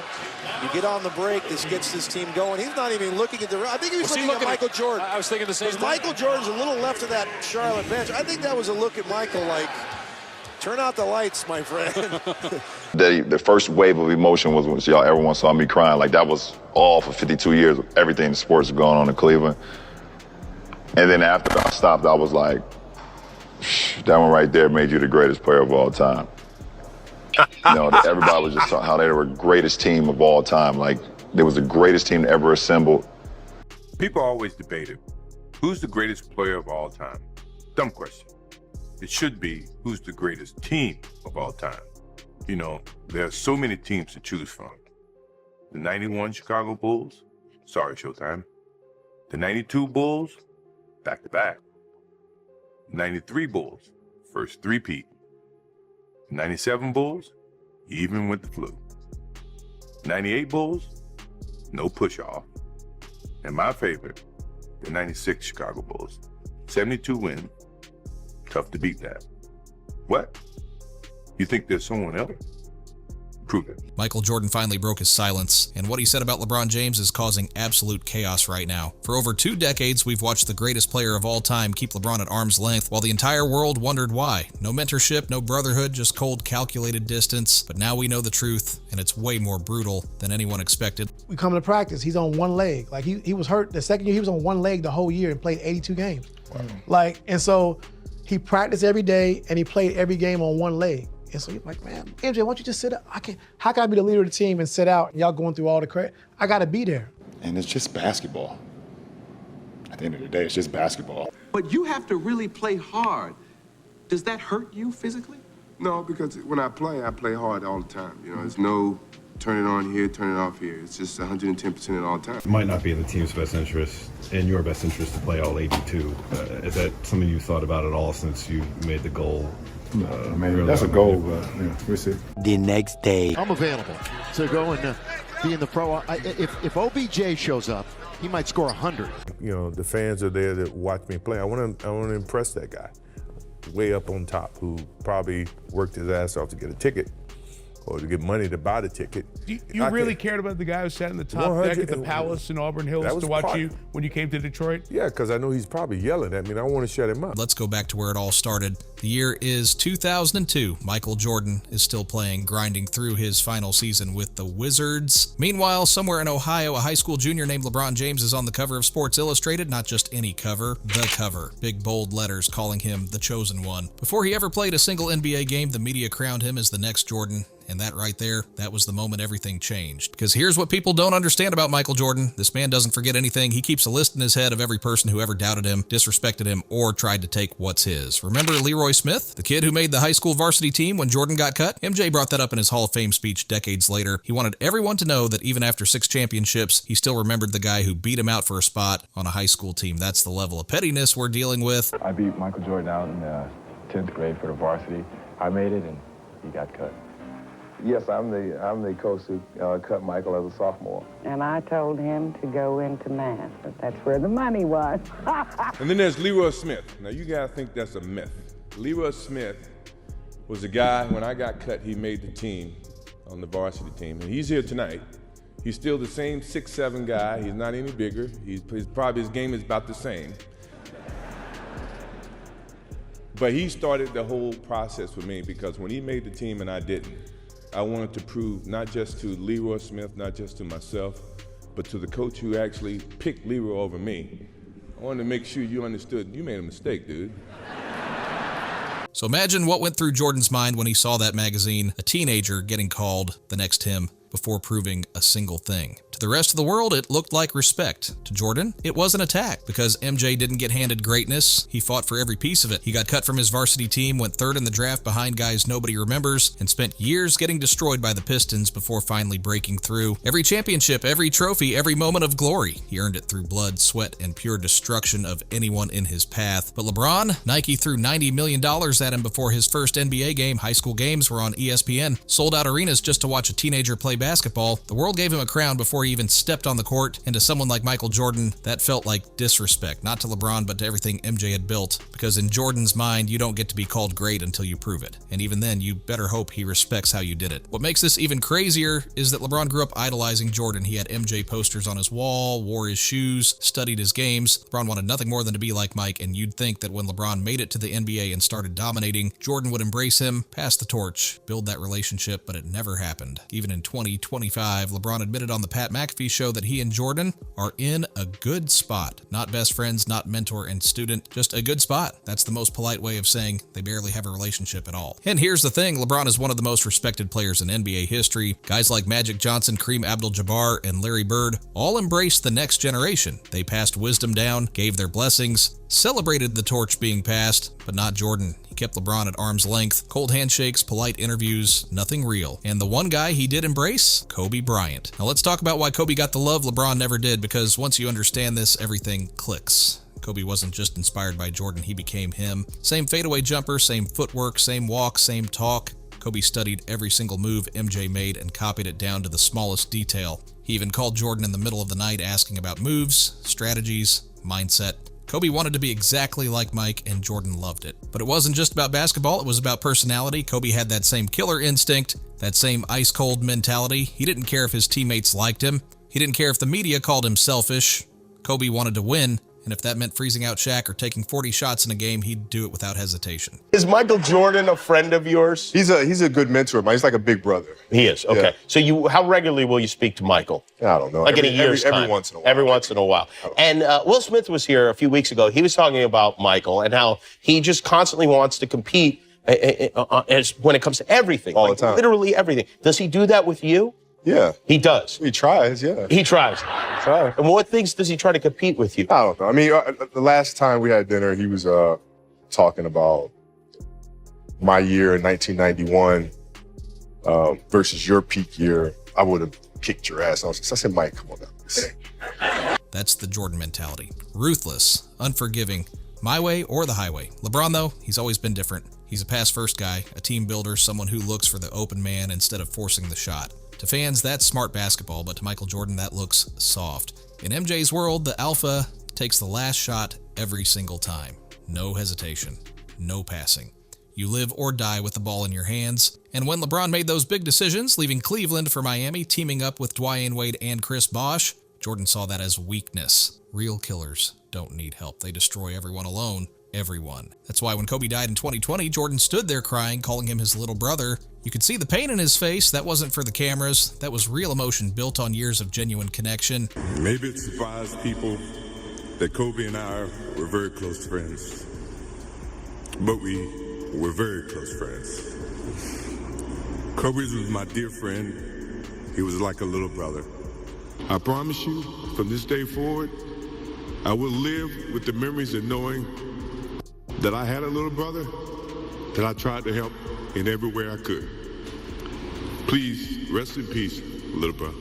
now. You get on the break. This gets this team going. He's not even looking at the. I think he was looking at Michael Jordan. I was thinking the same thing. Michael Jordan's a little left of that Charlotte bench. I think that was a look at Michael like, turn out the lights, my friend. The first wave of emotion was when everyone saw me crying. Like, that was all for 52 years. Everything in sports going on in Cleveland. And then after I stopped, I was like, that one right there made you the greatest player of all time. Everybody was just talking how they were the greatest team of all time. Like, they was the greatest team ever assembled. People always debated, who's the greatest player of all time? Dumb question. It should be, who's the greatest team of all time? There are so many teams to choose from. The 91 Chicago Bulls, sorry, Showtime. The 92 Bulls, back-to-back. 93 Bulls, first three-peat. 97 Bulls, even with the flu. 98 Bulls, no push-off. And my favorite, the 96 Chicago Bulls. 72 wins. Tough to beat that. What? You think there's someone else? Prove it. Michael Jordan finally broke his silence, and what he said about LeBron James is causing absolute chaos right now. For over 2 decades, we've watched the greatest player of all time keep LeBron at arm's length, while the entire world wondered why. No mentorship, no brotherhood, just cold, calculated distance. But now we know the truth, and it's way more brutal than anyone expected. We come to practice, he's on one leg. Like, he was hurt the second year, he was on one leg the whole year and played 82 games. Wow. And so he practiced every day, and he played every game on one leg. And so you're like, man, MJ, why don't you just sit up? How can I be the leader of the team and sit out and y'all going through all the credit? I got to be there. And it's just basketball. At the end of the day, it's just basketball. But you have to really play hard. Does that hurt you physically? No, because when I play hard all the time. There's no turn it on here, turn it off here. It's just 110% at all times. It might not be in the team's best interest, in your best interest to play all 82. Is that something you thought about at all since you made the goal? That's a goal, but we'll see. The next day, I'm available to go and be in the pro. If OBJ shows up, he might score 100. The fans are there to watch me play. I want to impress that guy, way up on top, who probably worked his ass off to get a ticket or to get money to buy the ticket. You really cared about the guy who sat in the top deck at the Palace in Auburn Hills to watch you when you came to Detroit? Yeah, because I know he's probably yelling at me, and I want to shut him up. Let's go back to where it all started. The year is 2002. Michael Jordan is still playing, grinding through his final season with the Wizards. Meanwhile, somewhere in Ohio, a high school junior named LeBron James is on the cover of Sports Illustrated. Not just any cover, the cover. Big bold letters calling him the chosen one. Before he ever played a single NBA game, the media crowned him as the next Jordan. And that right there, that was the moment everything changed. Because here's what people don't understand about Michael Jordan. This man doesn't forget anything. He keeps a list in his head of every person who ever doubted him, disrespected him, or tried to take what's his. Remember Leroy Smith, the kid who made the high school varsity team when Jordan got cut? MJ brought that up in his Hall of Fame speech decades later. He wanted everyone to know that even after 6 championships, he still remembered the guy who beat him out for a spot on a high school team. That's the level of pettiness we're dealing with. I beat Michael Jordan out in 10th grade for the varsity. I made it, and he got cut. Yes, I'm the coach who cut Michael as a sophomore. And I told him to go into math, but that's where the money was. And then there's Leroy Smith. Now, you gotta think that's a myth. Leroy Smith was the guy, when I got cut, he made the team on the varsity team. And he's here tonight. He's still the same 6'7" guy. He's not any bigger. His game is about the same. But he started the whole process with me, because when he made the team and I didn't, I wanted to prove not just to Leroy Smith, not just to myself, but to the coach who actually picked Leroy over me. I wanted to make sure you understood you made a mistake, dude. So imagine what went through Jordan's mind when he saw that magazine, a teenager getting called the next him before proving a single thing. To the rest of the world, it looked like respect. To Jordan, it was an attack, because MJ didn't get handed greatness. He fought for every piece of it. He got cut from his varsity team, went 3rd in the draft behind guys nobody remembers, and spent years getting destroyed by the Pistons before finally breaking through. Every championship, every trophy, every moment of glory, he earned it through blood, sweat, and pure destruction of anyone in his path. But LeBron, Nike threw $90 million at him before his first NBA game. High school games were on ESPN. Sold out arenas just to watch a teenager play basketball. The world gave him a crown before he he even stepped on the court, and to someone like Michael Jordan, that felt like disrespect, not to LeBron, but to everything MJ had built, because in Jordan's mind, you don't get to be called great until you prove it. And even then, you better hope he respects how you did it. What makes this even crazier is that LeBron grew up idolizing Jordan. He had MJ posters on his wall, wore his shoes, studied his games. LeBron wanted nothing more than to be like Mike, and you'd think that when LeBron made it to the NBA and started dominating, Jordan would embrace him, pass the torch, build that relationship, but it never happened. Even in 2025, LeBron admitted on the Pat McAfee show that he and Jordan are in a good spot. Not best friends, not mentor and student, just a good spot. That's the most polite way of saying they barely have a relationship at all. And here's the thing, LeBron is one of the most respected players in NBA history. Guys like Magic Johnson, Kareem Abdul-Jabbar, and Larry Bird all embraced the next generation. They passed wisdom down, gave their blessings, celebrated the torch being passed, but not Jordan. He kept LeBron at arm's length, cold handshakes, polite interviews, nothing real. And the one guy he did embrace, Kobe Bryant. Now let's talk about why Kobe got the love LeBron never did, because once you understand this, everything clicks. Kobe wasn't just inspired by Jordan, he became him. Same fadeaway jumper, same footwork, same walk, same talk. Kobe studied every single move MJ made and copied it down to the smallest detail. He even called Jordan in the middle of the night asking about moves, strategies, mindset. Kobe wanted to be exactly like Mike, and Jordan loved it. But it wasn't just about basketball, it was about personality. Kobe had that same killer instinct, that same ice-cold mentality. He didn't care if his teammates liked him. He didn't care if the media called him selfish. Kobe wanted to win, and if that meant freezing out Shaq or taking 40 shots in a game, he'd do it without hesitation. Is Michael Jordan a friend of yours? He's a good mentor, man. He's like a big brother. He is, okay. Yeah. So how regularly will you speak to Michael? I don't know. Like in a year's time? Every once in a while. Every once in a while. And Will Smith was here a few weeks ago. He was talking about Michael and how he just constantly wants to compete when it comes to everything. All the time. Literally everything. Does he do that with you? Yeah. He does? He tries, yeah. He tries? And what things does he try to compete with you? I don't know. I mean, the last time we had dinner, he was talking about my year in 1991 versus your peak year. I would have kicked your ass. I said, Mike, come on now. That's the Jordan mentality. Ruthless, unforgiving, my way or the highway. LeBron, though, he's always been different. He's a pass-first guy, a team builder, someone who looks for the open man instead of forcing the shot. To fans, that's smart basketball, but to Michael Jordan, that looks soft. In MJ's world, the alpha takes the last shot every single time. No hesitation, no passing. You live or die with the ball in your hands. And when LeBron made those big decisions, leaving Cleveland for Miami, teaming up with Dwyane Wade and Chris Bosh, Jordan saw that as weakness. Real killers don't need help. They destroy everyone alone. Everyone. That's why when Kobe died in 2020, Jordan stood there crying, calling him his little brother. You could see the pain in his face. That wasn't for the cameras. That was real emotion built on years of genuine connection. Maybe it surprised people that Kobe and I were very close friends. But we were very close friends. Kobe was my dear friend. He was like a little brother. I promise you, from this day forward, I will live with the memories of knowing that I had a little brother that I tried to help in every way I could. Please, rest in peace, little brother.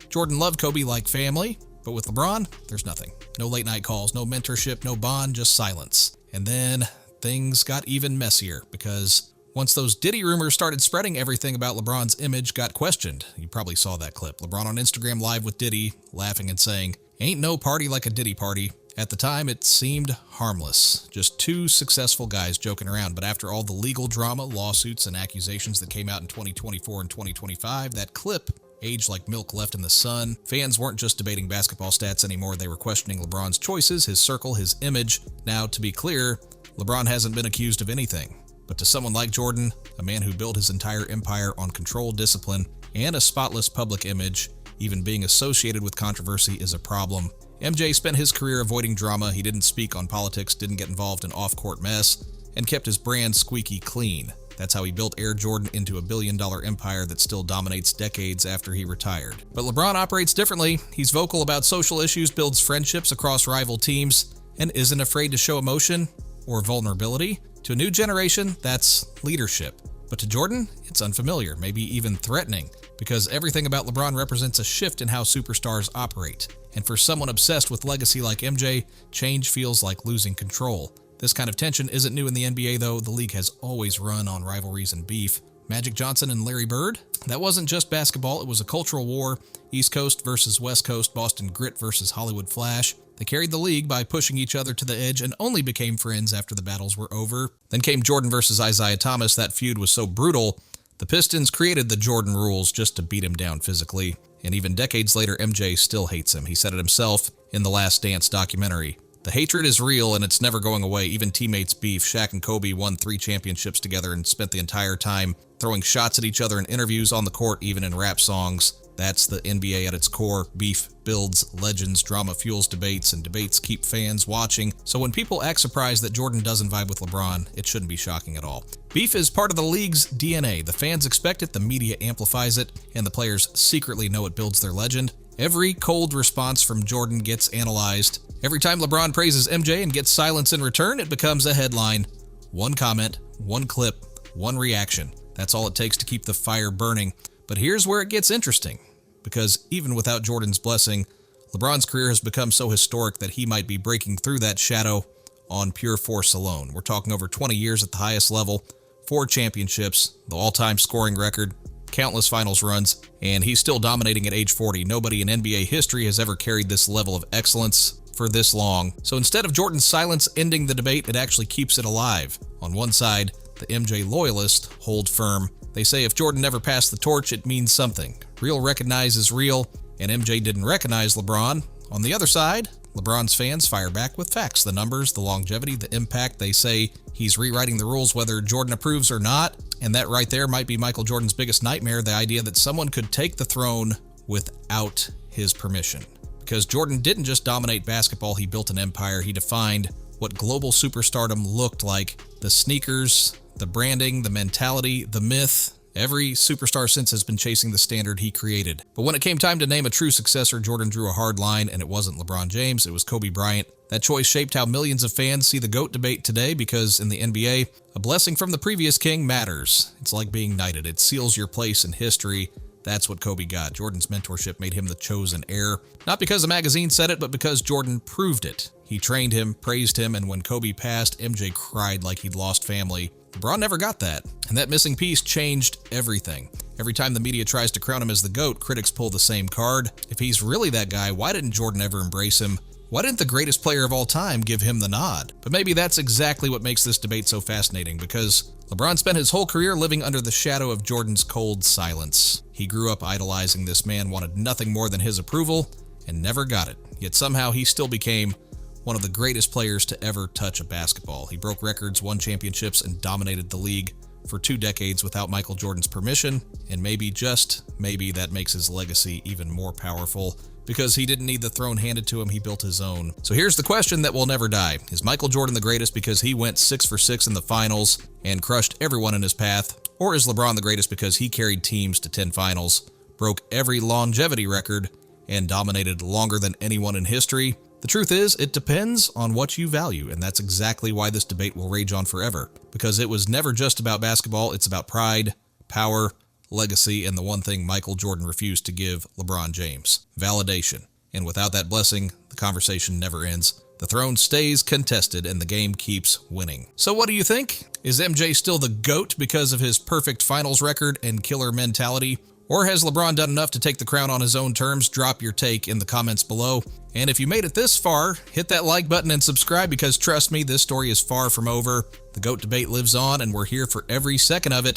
Jordan loved Kobe like family, but with LeBron, there's nothing. No late night calls, no mentorship, no bond, just silence. And then things got even messier because once those Diddy rumors started spreading, everything about LeBron's image got questioned. You probably saw that clip. LeBron on Instagram Live with Diddy, laughing and saying, "Ain't no party like a Diddy party." At the time, it seemed harmless. Just two successful guys joking around. But after all the legal drama, lawsuits, and accusations that came out in 2024 and 2025, that clip aged like milk left in the sun. Fans weren't just debating basketball stats anymore. They were questioning LeBron's choices, his circle, his image. Now, to be clear, LeBron hasn't been accused of anything. But to someone like Jordan, a man who built his entire empire on control, discipline, and a spotless public image, even being associated with controversy is a problem. MJ spent his career avoiding drama. He didn't speak on politics, didn't get involved in off-court mess, and kept his brand squeaky clean. That's how he built Air Jordan into a billion-dollar empire that still dominates decades after he retired. But LeBron operates differently. He's vocal about social issues, builds friendships across rival teams, and isn't afraid to show emotion or vulnerability. To a new generation, that's leadership. But to Jordan, it's unfamiliar, maybe even threatening, because everything about LeBron represents a shift in how superstars operate. And for someone obsessed with legacy like MJ, change feels like losing control. This kind of tension isn't new in the NBA, though. The league has always run on rivalries and beef. Magic Johnson and Larry Bird? That wasn't just basketball, it was a cultural war. East Coast versus West Coast, Boston Grit versus Hollywood Flash. They carried the league by pushing each other to the edge and only became friends after the battles were over. Then came Jordan versus Isaiah Thomas. That feud was so brutal, the Pistons created the Jordan rules just to beat him down physically. And even decades later, MJ still hates him. He said it himself in the Last Dance documentary. The hatred is real and it's never going away. Even teammates beef. Shaq and Kobe won 3 championships together and spent the entire time throwing shots at each other in interviews, on the court, even in rap songs. That's the NBA at its core. Beef builds legends, drama fuels debates, and debates keep fans watching. So when people act surprised that Jordan doesn't vibe with LeBron, it shouldn't be shocking at all. Beef is part of the league's DNA. The fans expect it, the media amplifies it, and the players secretly know it builds their legend. Every cold response from Jordan gets analyzed. Every time LeBron praises MJ and gets silence in return, it becomes a headline. One comment, one clip, one reaction. That's all it takes to keep the fire burning. But here's where it gets interesting, because even without Jordan's blessing, LeBron's career has become so historic that he might be breaking through that shadow on pure force alone. We're talking over 20 years at the highest level, 4 championships, the all-time scoring record, countless finals runs, and he's still dominating at age 40. Nobody in NBA history has ever carried this level of excellence for this long. So instead of Jordan's silence ending the debate, it actually keeps it alive. On one side, the MJ loyalists hold firm. They say if Jordan never passed the torch, it means something. Real recognizes real, and MJ didn't recognize LeBron. On the other side, LeBron's fans fire back with facts, the numbers, the longevity, the impact. They say he's rewriting the rules whether Jordan approves or not, and that right there might be Michael Jordan's biggest nightmare, the idea that someone could take the throne without his permission. Because Jordan didn't just dominate basketball, he built an empire. He defined what global superstardom looked like. The sneakers, the branding, the mentality, the myth. Every superstar since has been chasing the standard he created. But when it came time to name a true successor, Jordan drew a hard line, and it wasn't LeBron James, it was Kobe Bryant. That choice shaped how millions of fans see the GOAT debate today, because in the NBA, a blessing from the previous king matters. It's like being knighted. It seals your place in history. That's what Kobe got. Jordan's mentorship made him the chosen heir. Not because a magazine said it, but because Jordan proved it. He trained him, praised him, and when Kobe passed, MJ cried like he'd lost family. LeBron never got that, and that missing piece changed everything. Every time the media tries to crown him as the GOAT, critics pull the same card. If he's really that guy, why didn't Jordan ever embrace him? Why didn't the greatest player of all time give him the nod? But maybe that's exactly what makes this debate so fascinating, because LeBron spent his whole career living under the shadow of Jordan's cold silence. He grew up idolizing this man, wanted nothing more than his approval, and never got it. Yet somehow he still became one of the greatest players to ever touch a basketball. He broke records, won championships, and dominated the league for 2 decades without Michael Jordan's permission, and maybe, just maybe, that makes his legacy even more powerful. Because he didn't need the throne handed to him, he built his own. So here's the question that will never die. Is Michael Jordan the greatest because he went 6 for 6 in the finals and crushed everyone in his path? Or is LeBron the greatest because he carried teams to 10 finals, broke every longevity record, and dominated longer than anyone in history? The truth is, it depends on what you value, and that's exactly why this debate will rage on forever. Because it was never just about basketball, it's about pride, power, legacy, and the one thing Michael Jordan refused to give LeBron James: validation. And without that blessing, the conversation never ends. The throne stays contested and the game keeps winning. So what do you think? Is MJ still the GOAT because of his perfect finals record and killer mentality? Or has LeBron done enough to take the crown on his own terms? Drop your take in the comments below. And if you made it this far, hit that like button and subscribe, because trust me, this story is far from over. The GOAT debate lives on, and we're here for every second of it.